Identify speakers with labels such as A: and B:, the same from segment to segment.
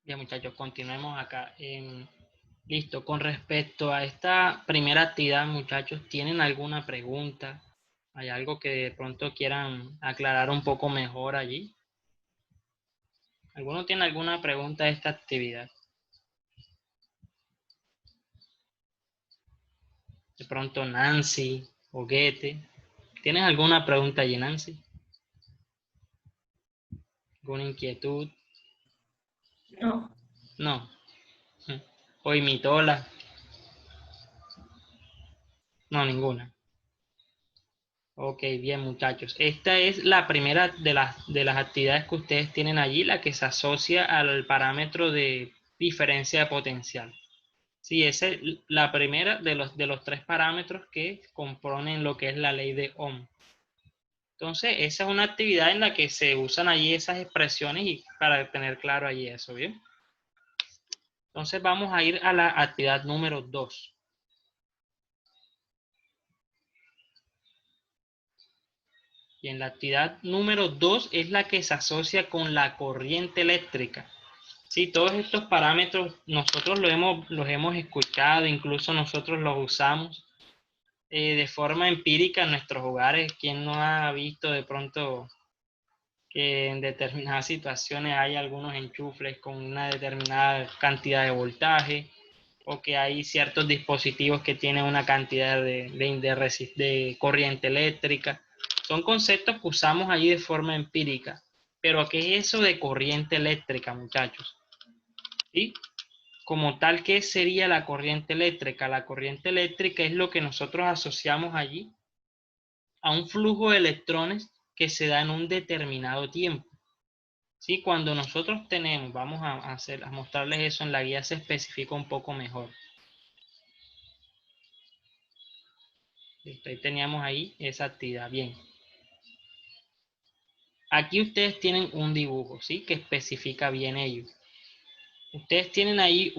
A: Bien, muchachos, continuemos acá. Listo, con respecto a esta primera actividad, muchachos, ¿tienen alguna pregunta? ¿Hay algo que de pronto quieran aclarar un poco mejor allí? ¿Alguno tiene alguna pregunta de esta actividad? De pronto Nancy o Goethe. ¿Tienes alguna pregunta allí, Nancy? ¿Alguna inquietud?
B: No.
A: No. ¿O Imitola? No, ninguna. Ok, bien, muchachos. Esta es la primera de las actividades que ustedes tienen allí, la que se asocia al parámetro de diferencia de potencial. Sí, esa es la primera de los tres parámetros que componen lo que es la ley de Ohm. Entonces, esa es una actividad en la que se usan allí esas expresiones y para tener claro allí eso, ¿bien? Entonces, vamos a ir a la actividad número 2. Y en la actividad número 2 es la que se asocia con la corriente eléctrica. Sí, todos estos parámetros nosotros los hemos escuchado, incluso nosotros los usamos de forma empírica en nuestros hogares. ¿Quién no ha visto de pronto que en determinadas situaciones hay algunos enchufles con una determinada cantidad de voltaje o que hay ciertos dispositivos que tienen una cantidad de corriente eléctrica? Son conceptos que usamos allí de forma empírica. Pero ¿qué es eso de corriente eléctrica, muchachos? ¿Sí? Como tal, ¿qué sería la corriente eléctrica? La corriente eléctrica es lo que nosotros asociamos allí a un flujo de electrones que se da en un determinado tiempo. ¿Sí? Cuando nosotros tenemos, vamos a mostrarles eso en la guía, se especifica un poco mejor. Listo, ahí teníamos ahí esa actividad. Bien. Aquí ustedes tienen un dibujo, ¿sí? Que especifica bien ello. Ustedes tienen ahí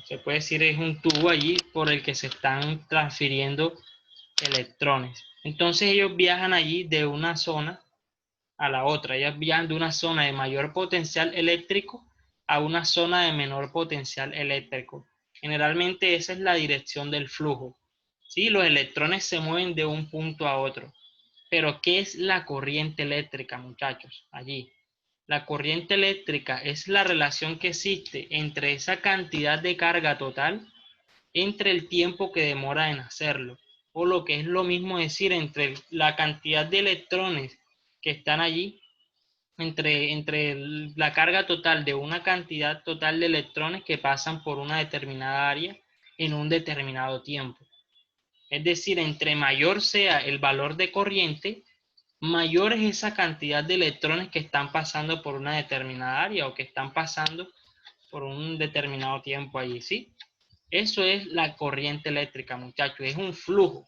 A: se puede decir, es un tubo allí por el que se están transfiriendo electrones. Entonces ellos viajan allí de una zona a la otra. Ellos viajan de una zona de mayor potencial eléctrico a una zona de menor potencial eléctrico. Generalmente esa es la dirección del flujo. ¿Sí? Los electrones se mueven de un punto a otro. Pero ¿qué es la corriente eléctrica, muchachos? Allí. La corriente eléctrica es la relación que existe entre esa cantidad de carga total entre el tiempo que demora en hacerlo, o lo que es lo mismo decir, entre la cantidad de electrones que están allí, entre la carga total de una cantidad total de electrones que pasan por una determinada área en un determinado tiempo. Es decir, entre mayor sea el valor de corriente, mayor es esa cantidad de electrones que están pasando por una determinada área o que están pasando por un determinado tiempo allí, ¿sí? Eso es la corriente eléctrica, muchachos. Es un flujo,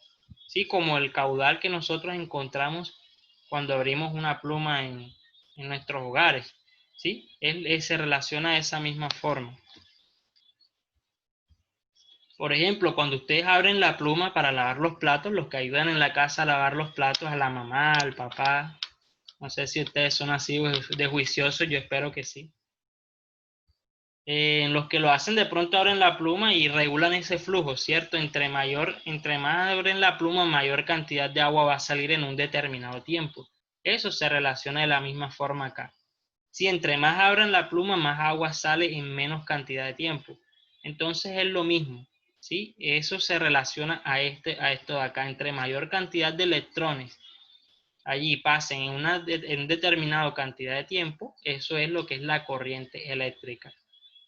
A: ¿sí? Como el caudal que nosotros encontramos cuando abrimos una pluma en nuestros hogares, ¿sí? Él se relaciona de esa misma forma. Por ejemplo, cuando ustedes abren la pluma para lavar los platos, los que ayudan en la casa a lavar los platos, a la mamá, al papá, no sé si ustedes son así de juiciosos, yo espero que sí. En los que lo hacen de pronto abren la pluma y regulan ese flujo, ¿cierto? Entre más abren la pluma, mayor cantidad de agua va a salir en un determinado tiempo. Eso se relaciona de la misma forma acá. Si entre más abran la pluma, más agua sale en menos cantidad de tiempo. Entonces es lo mismo, ¿sí? Eso se relaciona a esto de acá. Entre mayor cantidad de electrones allí pasen en determinada cantidad de tiempo, eso es lo que es la corriente eléctrica.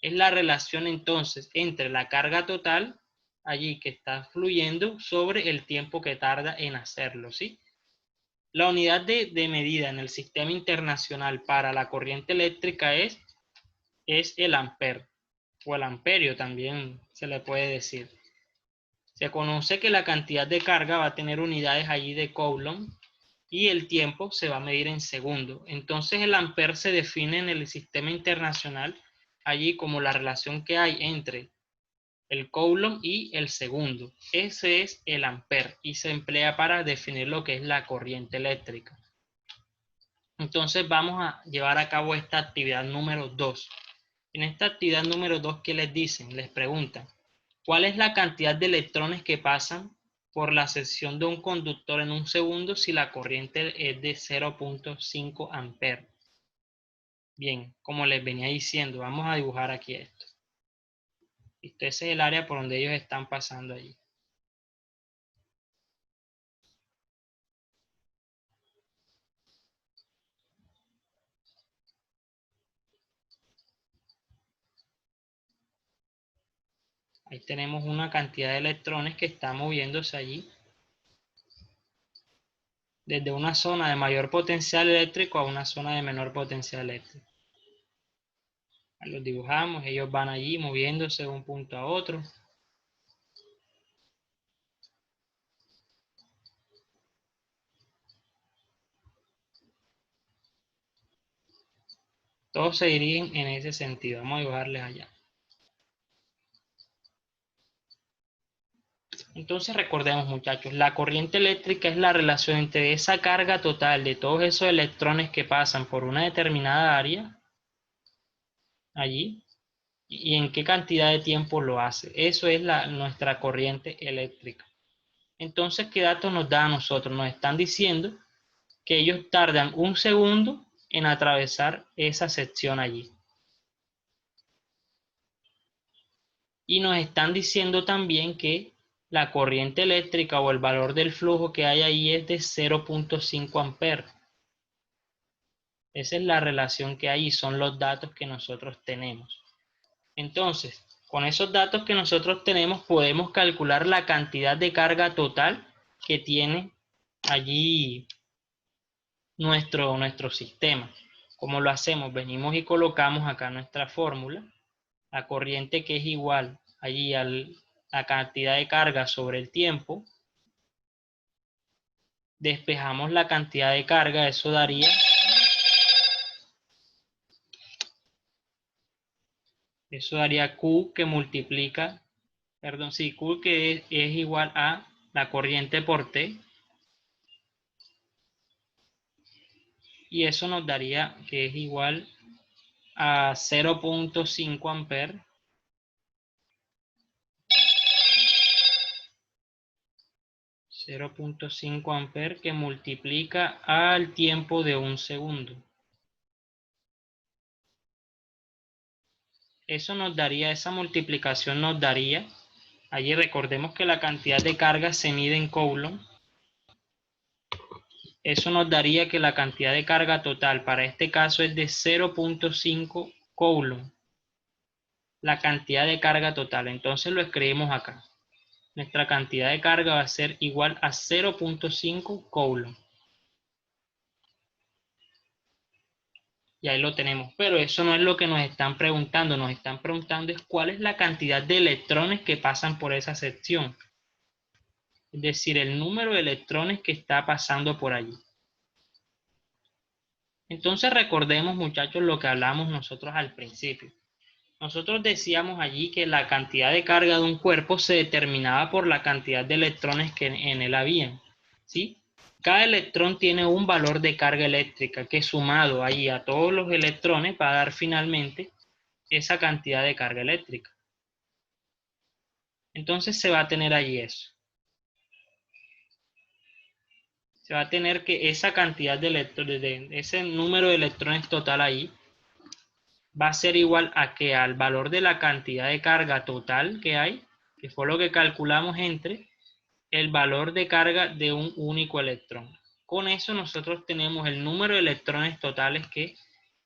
A: Es la relación entonces entre la carga total allí que está fluyendo sobre el tiempo que tarda en hacerlo, ¿sí? La unidad de medida en el sistema internacional para la corriente eléctrica es el amper, o el amperio también se le puede decir. Se conoce que la cantidad de carga va a tener unidades allí de Coulomb y el tiempo se va a medir en segundos. Entonces el amper se define en el sistema internacional allí como la relación que hay entre el Coulomb y el segundo. Ese es el amper y se emplea para definir lo que es la corriente eléctrica. Entonces vamos a llevar a cabo esta actividad número 2. En esta actividad número 2, ¿qué les dicen? Les preguntan, ¿cuál es la cantidad de electrones que pasan por la sección de un conductor en un segundo si la corriente es de 0.5 amperes? Bien, como les venía diciendo, vamos a dibujar aquí esto. Ese es el área por donde ellos están pasando allí. Ahí tenemos una cantidad de electrones que está moviéndose allí desde una zona de mayor potencial eléctrico a una zona de menor potencial eléctrico. Los dibujamos, ellos van allí moviéndose de un punto a otro. Todos se dirigen en ese sentido. Vamos a dibujarles allá. Entonces recordemos, muchachos, la corriente eléctrica es la relación entre esa carga total de todos esos electrones que pasan por una determinada área allí y en qué cantidad de tiempo lo hace. Eso es nuestra corriente eléctrica. Entonces, ¿qué datos nos da a nosotros? Nos están diciendo que ellos tardan un segundo en atravesar esa sección allí. Y nos están diciendo también que la corriente eléctrica o el valor del flujo que hay ahí es de 0.5 amperes. Esa es la relación que hay y son los datos que nosotros tenemos. Entonces, con esos datos que nosotros tenemos podemos calcular la cantidad de carga total que tiene allí nuestro sistema. ¿Cómo lo hacemos? Venimos y colocamos acá nuestra fórmula, la corriente que es igual allí a la cantidad de carga sobre el tiempo. Despejamos la cantidad de carga, eso daría Q que multiplica, perdón, sí, Q que es igual a la corriente por T. Y eso nos daría que es igual a 0.5 amperes. 0.5 amperes que multiplica al tiempo de un segundo. Eso nos daría, esa multiplicación nos daría, allí recordemos que la cantidad de carga se mide en coulomb. Eso nos daría que la cantidad de carga total para este caso es de 0.5 coulomb. La cantidad de carga total. Entonces lo escribimos acá. Nuestra cantidad de carga va a ser igual a 0.5 coulomb. Y ahí lo tenemos. Pero eso no es lo que nos están preguntando. Nos están preguntando es cuál es la cantidad de electrones que pasan por esa sección. Es decir, el número de electrones que está pasando por allí. Entonces recordemos, muchachos, lo que hablamos nosotros al principio. Nosotros decíamos allí que la cantidad de carga de un cuerpo se determinaba por la cantidad de electrones que en él había, ¿sí? Cada electrón tiene un valor de carga eléctrica que sumado ahí a todos los electrones va a dar finalmente esa cantidad de carga eléctrica. Entonces se va a tener allí eso. Se va a tener que esa cantidad de electrones, ese número de electrones total ahí, va a ser igual a que al valor de la cantidad de carga total que hay, que fue lo que calculamos entre el valor de carga de un único electrón. Con eso nosotros tenemos el número de electrones totales que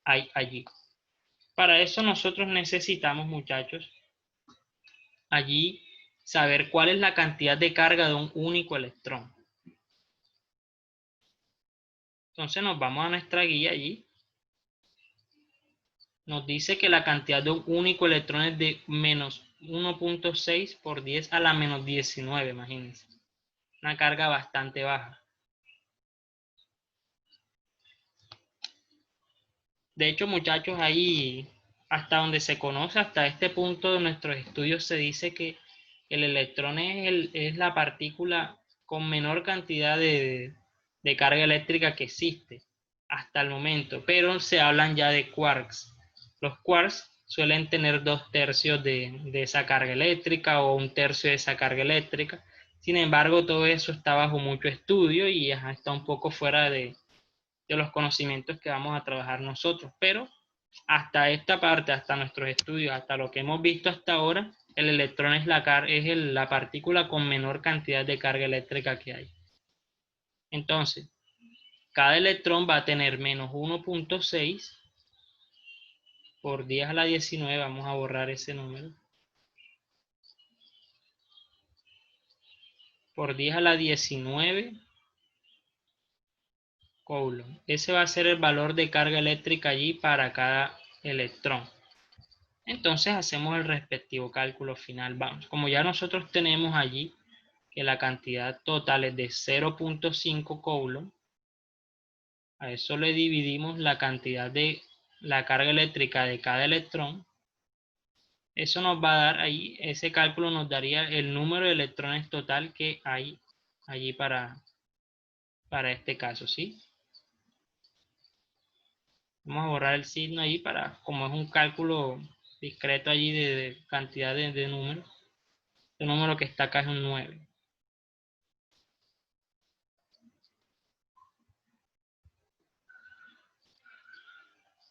A: hay allí. Para eso nosotros necesitamos, muchachos, allí saber cuál es la cantidad de carga de un único electrón. Entonces nos vamos a nuestra guía allí. Nos dice que la cantidad de un único electrón es de menos 1.6 por 10 a la menos 19, imagínense. Una carga bastante baja. De hecho, muchachos, ahí hasta donde se conoce, hasta este punto de nuestros estudios se dice que el electrón es la partícula con menor cantidad de carga eléctrica que existe hasta el momento, pero se hablan ya de quarks. Los quarks suelen tener 2/3 de esa carga eléctrica o 1/3 de esa carga eléctrica. Sin embargo, todo eso está bajo mucho estudio y está un poco fuera de los conocimientos que vamos a trabajar nosotros. Pero hasta esta parte, hasta nuestros estudios, hasta lo que hemos visto hasta ahora, el electrón es la partícula con menor cantidad de carga eléctrica que hay. Entonces, cada electrón va a tener menos 1.6 por 10 a la 19, vamos a borrar ese número, por 10 a la 19 coulomb. Ese va a ser el valor de carga eléctrica allí para cada electrón. Entonces hacemos el respectivo cálculo final. Vamos, como ya nosotros tenemos allí que la cantidad total es de 0.5 coulomb, a eso le dividimos la cantidad de la carga eléctrica de cada electrón. Eso nos va a dar ahí, ese cálculo nos daría el número de electrones total que hay allí para este caso, ¿sí? Vamos a borrar el signo ahí como es un cálculo discreto allí de cantidad de números. El número que está acá es un 9.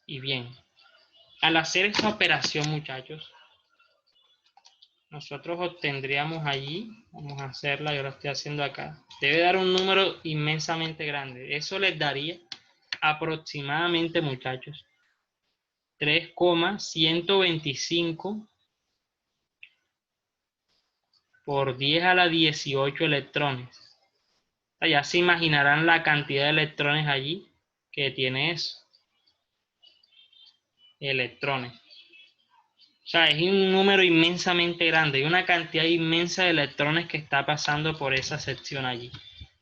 A: Y bien, al hacer esta operación, muchachos, nosotros obtendríamos allí, vamos a hacerla, yo la estoy haciendo acá, debe dar un número inmensamente grande. Eso les daría aproximadamente, muchachos, 3,125 por 10 a la 18 electrones. O sea, ya se imaginarán la cantidad de electrones allí que tiene eso. Electrones. O sea, es un número inmensamente grande, hay una cantidad inmensa de electrones que está pasando por esa sección allí.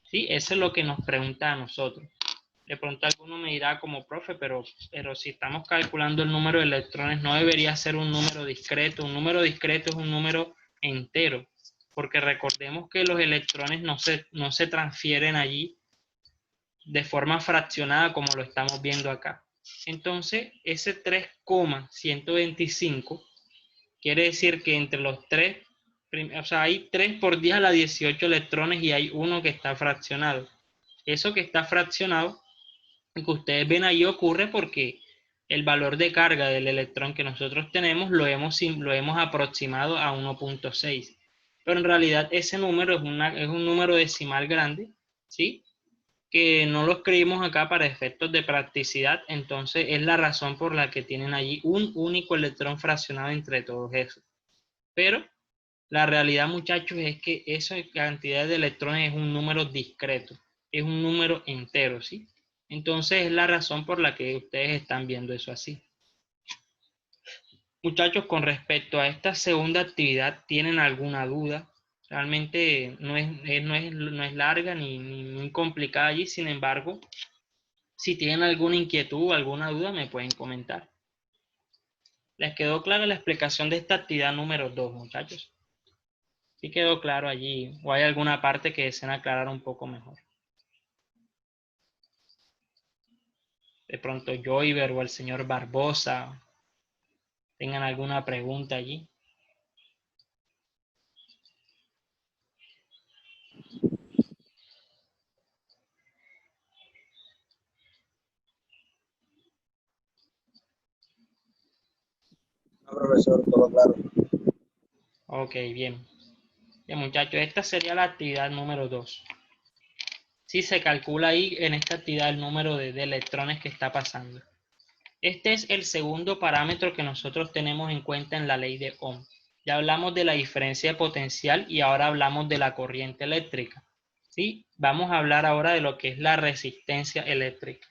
A: ¿Sí? Eso es lo que nos pregunta a nosotros. De pronto alguno me dirá como profe, pero si estamos calculando el número de electrones, no debería ser un número discreto. Un número discreto es un número entero, porque recordemos que los electrones no se transfieren allí de forma fraccionada como lo estamos viendo acá. Entonces, ese 3,125 quiere decir que entre los tres, o sea, hay 3 por 10 a la 18 electrones y hay uno que está fraccionado. Eso que está fraccionado, que ustedes ven ahí, ocurre porque el valor de carga del electrón que nosotros tenemos lo hemos aproximado a 1.6. Pero en realidad ese número es un número decimal grande, ¿sí? Que no lo escribimos acá para efectos de practicidad, entonces es la razón por la que tienen allí un único electrón fraccionado entre todos esos. Pero la realidad, muchachos, es que esa cantidad de electrones es un número discreto, es un número entero, ¿sí? Entonces es la razón por la que ustedes están viendo eso así. Muchachos, con respecto a esta segunda actividad, ¿tienen alguna duda? Realmente no es larga ni muy complicada allí, sin embargo, si tienen alguna inquietud o alguna duda, me pueden comentar. ¿Les quedó clara la explicación de esta actividad número 2, muchachos? ¿Sí quedó claro allí? ¿O hay alguna parte que deseen aclarar un poco mejor? De pronto Joyver o el señor Barbosa tengan alguna pregunta allí.
C: No, profesor, todo claro.
A: Ok, bien. Bien, muchachos, esta sería la actividad número 2. Sí, se calcula ahí en esta actividad el número de electrones que está pasando. Este es el segundo parámetro que nosotros tenemos en cuenta en la ley de Ohm. Ya hablamos de la diferencia de potencial y ahora hablamos de la corriente eléctrica. ¿Sí? Vamos a hablar ahora de lo que es la resistencia eléctrica,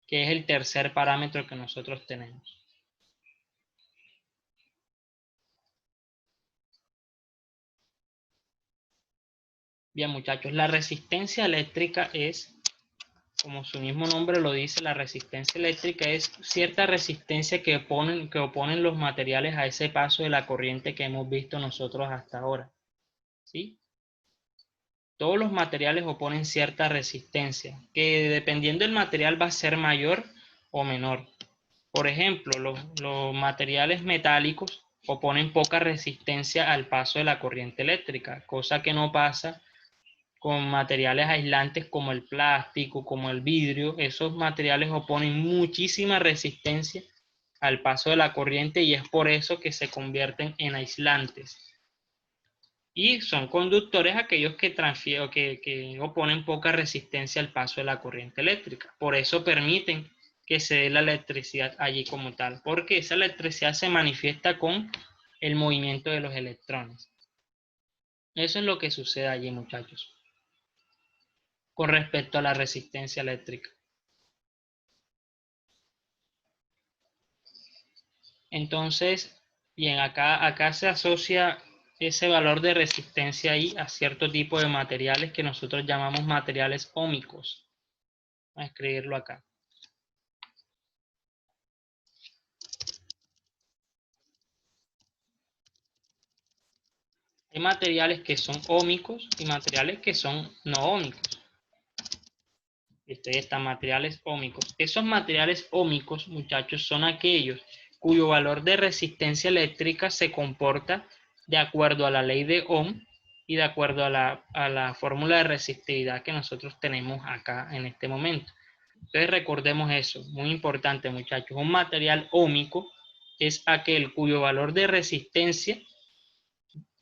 A: que es el tercer parámetro que nosotros tenemos. Bien, muchachos, la resistencia eléctrica es, como su mismo nombre lo dice, la resistencia eléctrica es cierta resistencia que oponen los materiales a ese paso de la corriente que hemos visto nosotros hasta ahora. ¿Sí? Todos los materiales oponen cierta resistencia, que dependiendo del material va a ser mayor o menor. Por ejemplo, los materiales metálicos oponen poca resistencia al paso de la corriente eléctrica, cosa que no pasa con materiales aislantes como el plástico, como el vidrio. Esos materiales oponen muchísima resistencia al paso de la corriente y es por eso que se convierten en aislantes. Y son conductores aquellos que transfieren, que oponen poca resistencia al paso de la corriente eléctrica. Por eso permiten que se dé la electricidad allí como tal, porque esa electricidad se manifiesta con el movimiento de los electrones. Eso es lo que sucede allí, muchachos, con respecto a la resistencia eléctrica. Entonces, bien, acá se asocia ese valor de resistencia ahí a cierto tipo de materiales que nosotros llamamos materiales ómicos. Vamos a escribirlo acá. Hay materiales que son ómicos y materiales que son no ómicos. Ahí están materiales ómicos. Esos materiales ómicos, muchachos, son aquellos cuyo valor de resistencia eléctrica se comporta de acuerdo a la ley de Ohm y de acuerdo a la fórmula de resistividad que nosotros tenemos acá en este momento. Entonces recordemos eso, muy importante, muchachos. Un material ómico es aquel cuyo valor de resistencia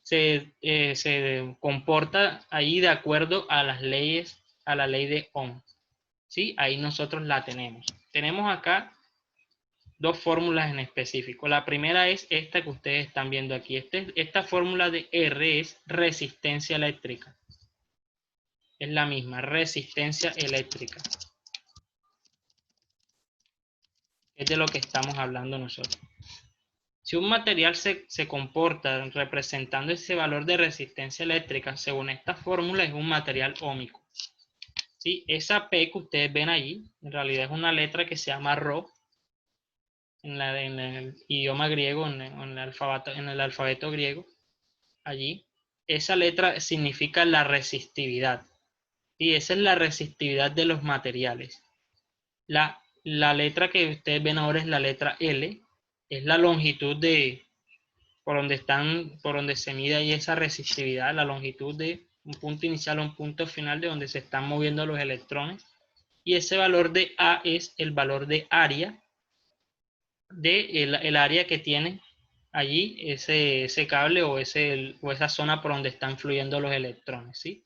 A: se comporta ahí de acuerdo a las leyes, a la ley de Ohm. ¿Sí? Ahí nosotros la tenemos. Tenemos acá dos fórmulas en específico. La primera es esta que ustedes están viendo aquí. Esta fórmula de R es resistencia eléctrica. Es la misma, resistencia eléctrica. Es de lo que estamos hablando nosotros. Si un material se comporta representando ese valor de resistencia eléctrica, según esta fórmula, es un material ómico. ¿Sí? Esa P que ustedes ven allí, en realidad es una letra que se llama Rho, en el idioma griego, en el alfabeto griego, allí. Esa letra significa la resistividad. Y esa es la resistividad de los materiales. La letra que ustedes ven ahora es la letra L, es la longitud de por donde se mide ahí esa resistividad, la longitud de un punto inicial a un punto final de donde se están moviendo los electrones. Y ese valor de A es el valor de área, el área que tiene allí ese cable o esa zona por donde están fluyendo los electrones, ¿sí?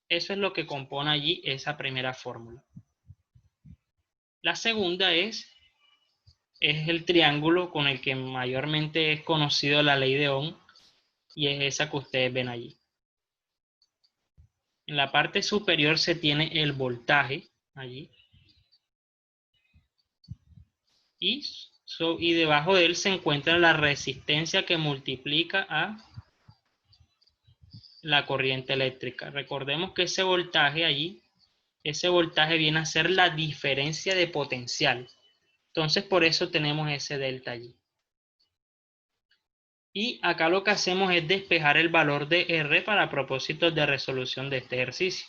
A: Eso es lo que compone allí esa primera fórmula. La segunda es el triángulo con el que mayormente es conocido la ley de Ohm y es esa que ustedes ven allí. En la parte superior se tiene el voltaje allí y debajo de él se encuentra la resistencia que multiplica a la corriente eléctrica. Recordemos que ese voltaje allí, ese voltaje viene a ser la diferencia de potencial. Entonces por eso tenemos ese delta allí. Y acá lo que hacemos es despejar el valor de R para propósitos de resolución de este ejercicio.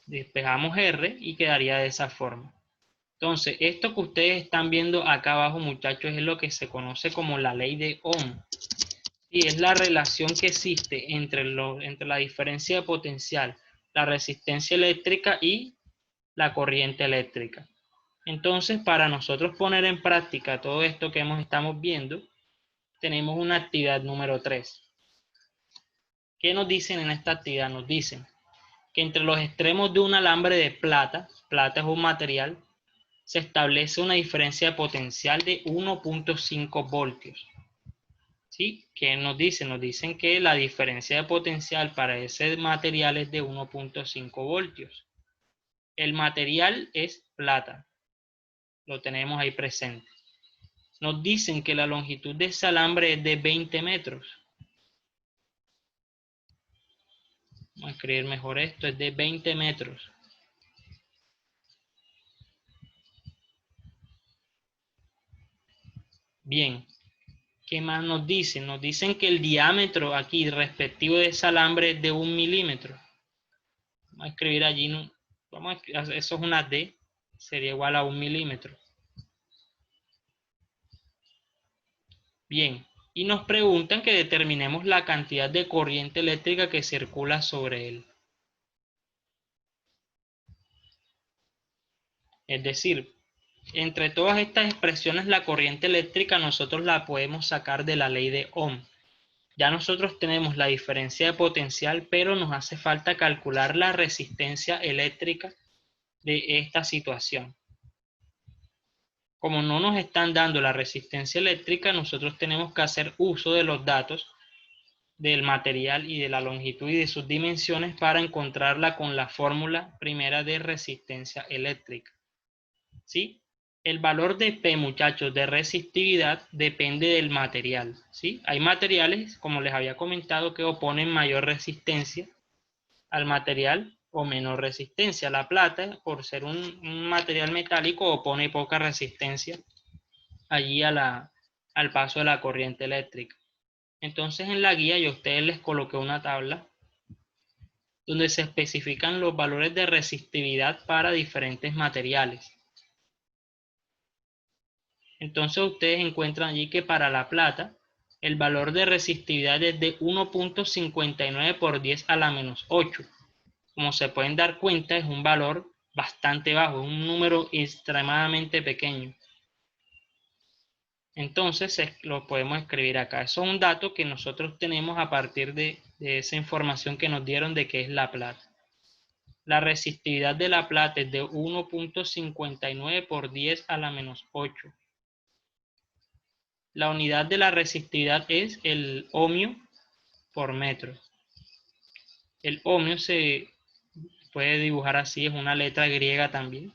A: Despejamos R y quedaría de esa forma. Entonces, esto que ustedes están viendo acá abajo, muchachos, es lo que se conoce como la ley de Ohm. Y es la relación que existe entre la diferencia de potencial, la resistencia eléctrica y la corriente eléctrica. Entonces, para nosotros poner en práctica todo esto que estamos viendo, tenemos una actividad número 3. ¿Qué nos dicen en esta actividad? Nos dicen que entre los extremos de un alambre de plata, plata es un material, se establece una diferencia de potencial de 1.5 voltios. ¿Sí? ¿Qué nos dicen? Nos dicen que la diferencia de potencial para ese material es de 1.5 voltios. El material es plata. Lo tenemos ahí presente. Nos dicen que la longitud de ese alambre es de 20 metros. Vamos a escribir mejor esto, es de 20 metros. Bien, ¿qué más nos dicen? Nos dicen que el diámetro aquí respectivo de ese alambre es de 1 milímetro. Vamos a escribir allí, eso es una D, sería igual a 1 milímetro. Bien, y nos preguntan que determinemos la cantidad de corriente eléctrica que circula sobre él. Es decir, entre todas estas expresiones, la corriente eléctrica nosotros la podemos sacar de la ley de Ohm. Ya nosotros tenemos la diferencia de potencial, pero nos hace falta calcular la resistencia eléctrica de esta situación. Como no nos están dando la resistencia eléctrica, nosotros tenemos que hacer uso de los datos del material y de la longitud y de sus dimensiones para encontrarla con la fórmula primera de resistencia eléctrica. ¿Sí? El valor de P, muchachos, de resistividad depende del material. ¿Sí? Hay materiales, como les había comentado, que oponen mayor resistencia al material o menor resistencia. La plata, por ser un material metálico, opone poca resistencia allí al paso de la corriente eléctrica. Entonces en la guía yo a ustedes les coloqué una tabla donde se especifican los valores de resistividad para diferentes materiales. Entonces ustedes encuentran allí que para la plata el valor de resistividad es de 1.59 por 10 a la menos 8. Como se pueden dar cuenta, es un valor bastante bajo, es un número extremadamente pequeño. Entonces lo podemos escribir acá. Eso es un dato que nosotros tenemos a partir de esa información que nos dieron de qué es la plata. La resistividad de la plata es de 1.59 por 10 a la menos 8. La unidad de la resistividad es el ohmio por metro. El ohmio se puede dibujar así, es una letra griega también.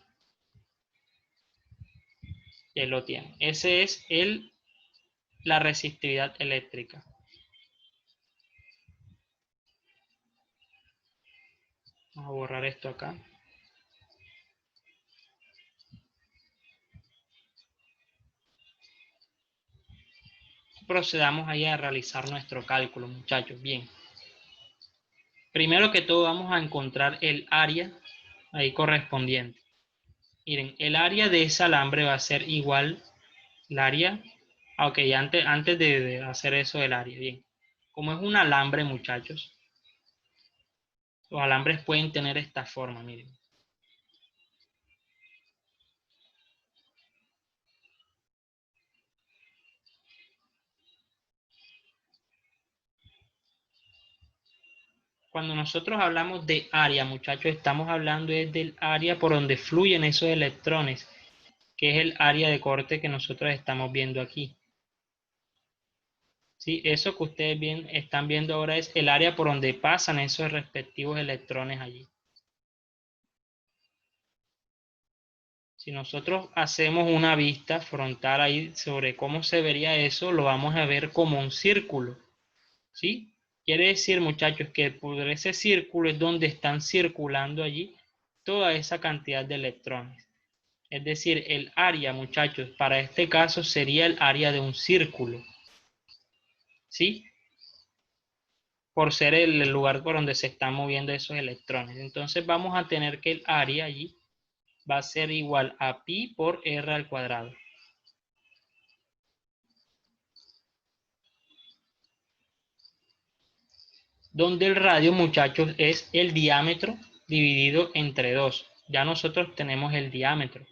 A: Ya lo tiene. Ese es la resistividad eléctrica. Vamos a borrar esto acá. Procedamos ahí a realizar nuestro cálculo, muchachos. Bien. Primero que todo vamos a encontrar el área ahí correspondiente. Miren, el área de ese alambre va a ser igual al área. Ok, antes de hacer eso del área, bien. Como es un alambre, muchachos, los alambres pueden tener esta forma, miren. Cuando nosotros hablamos de área, muchachos, estamos hablando del área por donde fluyen esos electrones, que es el área de corte que nosotros estamos viendo aquí. ¿Sí? Eso que ustedes están viendo ahora es el área por donde pasan esos respectivos electrones allí. Si nosotros hacemos una vista frontal ahí sobre cómo se vería eso, lo vamos a ver como un círculo. ¿Sí? Quiere decir, muchachos, que por ese círculo es donde están circulando allí toda esa cantidad de electrones. Es decir, el área, muchachos, para este caso sería el área de un círculo. ¿Sí? Por ser el lugar por donde se están moviendo esos electrones. Entonces vamos a tener que el área allí va a ser igual a pi por r al cuadrado. Donde el radio, muchachos, es el diámetro dividido entre 2. Ya nosotros tenemos el diámetro.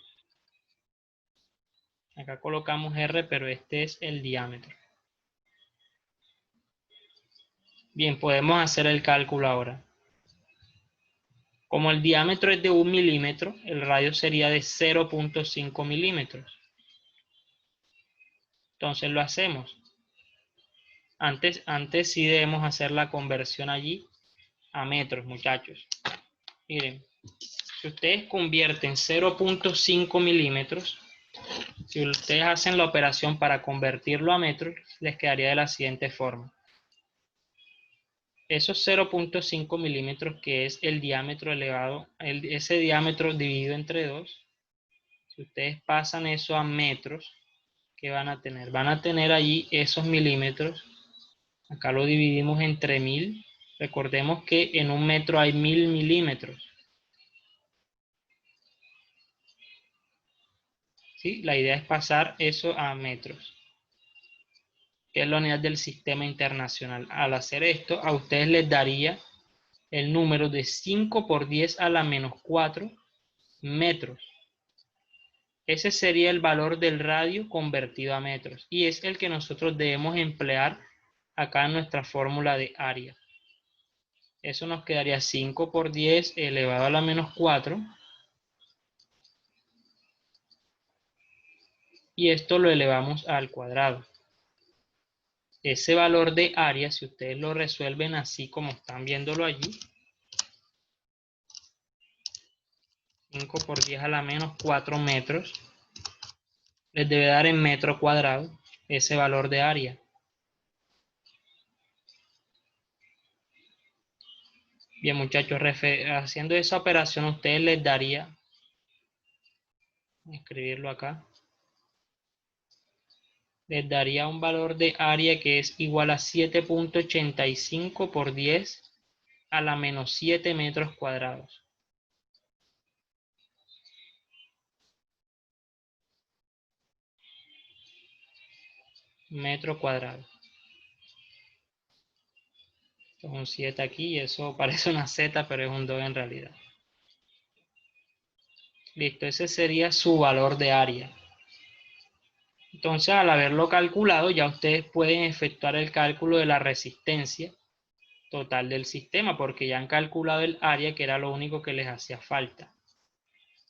A: Acá colocamos r, pero este es el diámetro. Bien, podemos hacer el cálculo ahora. Como el diámetro es de 1 milímetro, el radio sería de 0.5 milímetros. Entonces lo hacemos. Antes sí debemos hacer la conversión allí a metros, muchachos. Miren, si ustedes convierten 0.5 milímetros, si ustedes hacen la operación para convertirlo a metros, les quedaría de la siguiente forma. Esos 0.5 milímetros, que es el diámetro elevado, ese diámetro dividido entre 2, si ustedes pasan eso a metros, ¿qué van a tener? Van a tener allí esos milímetros. Acá lo dividimos entre 1000. Recordemos que en un metro hay 1000 milímetros. ¿Sí? La idea es pasar eso a metros. que es la unidad del sistema internacional. Al hacer esto, a ustedes les daría el número de 5 por 10 a la menos 4 metros. Ese sería el valor del radio convertido a metros y es el que nosotros debemos emplear acá en nuestra fórmula de área. Eso nos quedaría 5 por 10 elevado a la menos 4. Y esto lo elevamos al cuadrado. Ese valor de área, si ustedes lo resuelven así como están viéndolo allí, 5 por 10 a la menos 4 metros, les debe dar en metro cuadrado ese valor de área. Bien, muchachos, haciendo esa operación, a ustedes les daría, voy a escribirlo acá, les daría un valor de área que es igual a 7.85 por 10 a la menos 7 metros cuadrados. Metro cuadrado. Es un 7 aquí y eso parece una Z, pero es un 2 en realidad. Listo, ese sería su valor de área. Entonces, al haberlo calculado, ya ustedes pueden efectuar el cálculo de la resistencia total del sistema, porque ya han calculado el área, que era lo único que les hacía falta.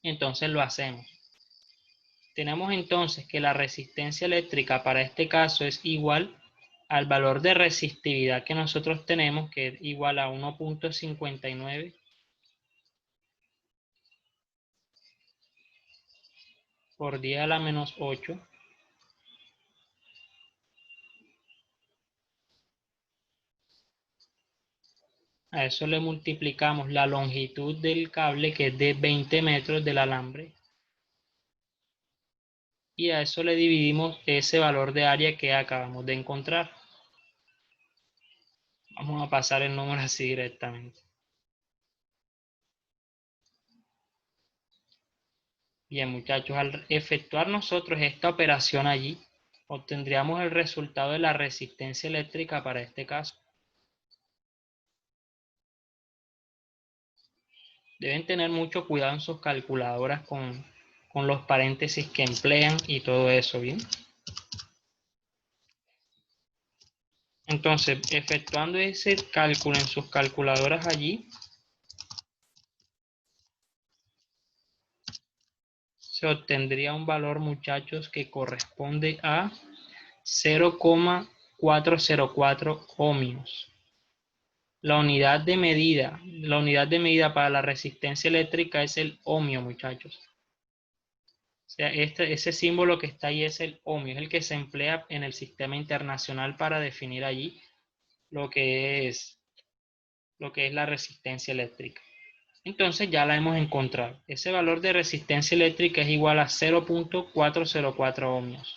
A: Entonces lo hacemos. Tenemos entonces que la resistencia eléctrica para este caso es igual al valor de resistividad que nosotros tenemos, que es igual a 1.59 por 10 a la menos 8. A eso le multiplicamos la longitud del cable, que es de 20 metros del alambre. Y a eso le dividimos ese valor de área que acabamos de encontrar. Vamos a pasar el número así directamente. Bien, muchachos, al efectuar nosotros esta operación allí, obtendríamos el resultado de la resistencia eléctrica para este caso. Deben tener mucho cuidado en sus calculadoras con los paréntesis que emplean y todo eso, ¿bien? Entonces, efectuando ese cálculo en sus calculadoras allí, se obtendría un valor, muchachos, que corresponde a 0,404 ohmios. La unidad de medida para la resistencia eléctrica es el ohmio, muchachos. O sea, ese símbolo que está ahí es el ohmio, es el que se emplea en el sistema internacional para definir allí lo que es la resistencia eléctrica. Entonces ya la hemos encontrado. Ese valor de resistencia eléctrica es igual a 0.404 ohmios.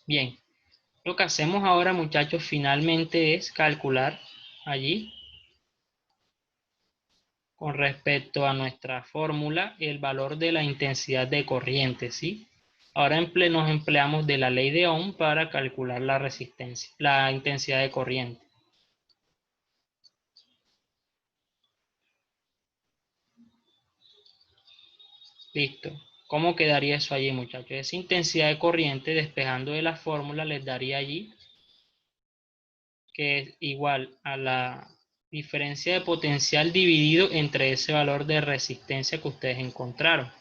A: Bien, lo que hacemos ahora, muchachos, finalmente es calcular allí, con respecto a nuestra fórmula, el valor de la intensidad de corriente, ¿sí? Ahora nos empleamos de la ley de Ohm para calcular la resistencia, la intensidad de corriente. Listo. ¿Cómo quedaría eso allí, muchachos? Esa intensidad de corriente, despejando de la fórmula, les daría allí que es igual a la diferencia de potencial dividido entre ese valor de resistencia que ustedes encontraron.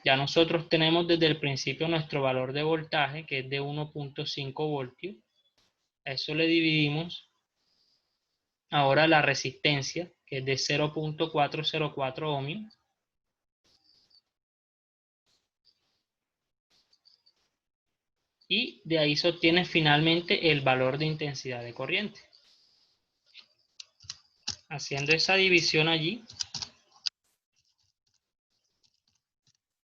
A: Ya nosotros tenemos desde el principio nuestro valor de voltaje, que es de 1.5 voltios. A eso le dividimos ahora la resistencia, que es de 0.404 ohmios. Y de ahí se obtiene finalmente el valor de intensidad de corriente. Haciendo esa división allí,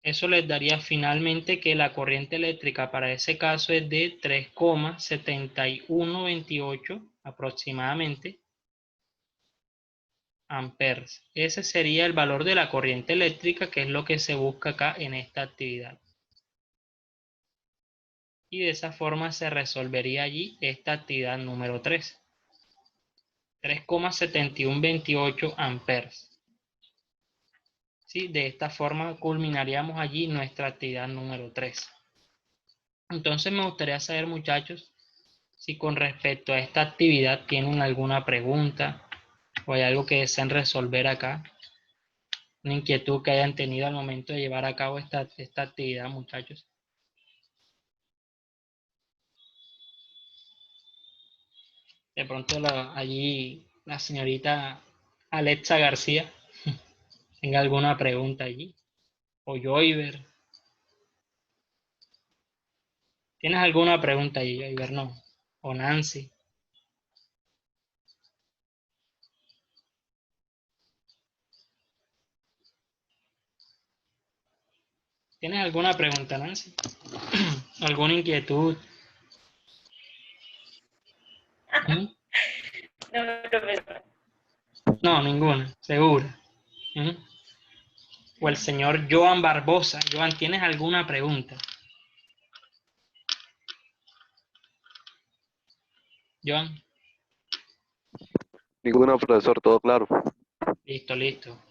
A: eso les daría finalmente que la corriente eléctrica para ese caso es de 3,7128 aproximadamente amperes. Ese sería el valor de la corriente eléctrica, que es lo que se busca acá en esta actividad. Y de esa forma se resolvería allí esta actividad número 3. 3,7128 amperes. ¿Sí? De esta forma culminaríamos allí nuestra actividad número 3. Entonces me gustaría saber, muchachos, si con respecto a esta actividad tienen alguna pregunta o hay algo que deseen resolver acá, una inquietud que hayan tenido al momento de llevar a cabo esta actividad, muchachos. De pronto allí la señorita Alexa García tenga alguna pregunta allí. O Joyver. ¿Tienes alguna pregunta allí, Joyver? No. O Nancy. ¿Tienes alguna pregunta, Nancy? ¿Alguna inquietud? ¿Mm?
B: No, profesor.
A: No, ninguna, seguro. ¿Mm? O el señor Joan Barbosa. Joan, ¿tienes alguna pregunta? Joan,
D: Ninguna, profesor, todo claro.
A: listo, listo.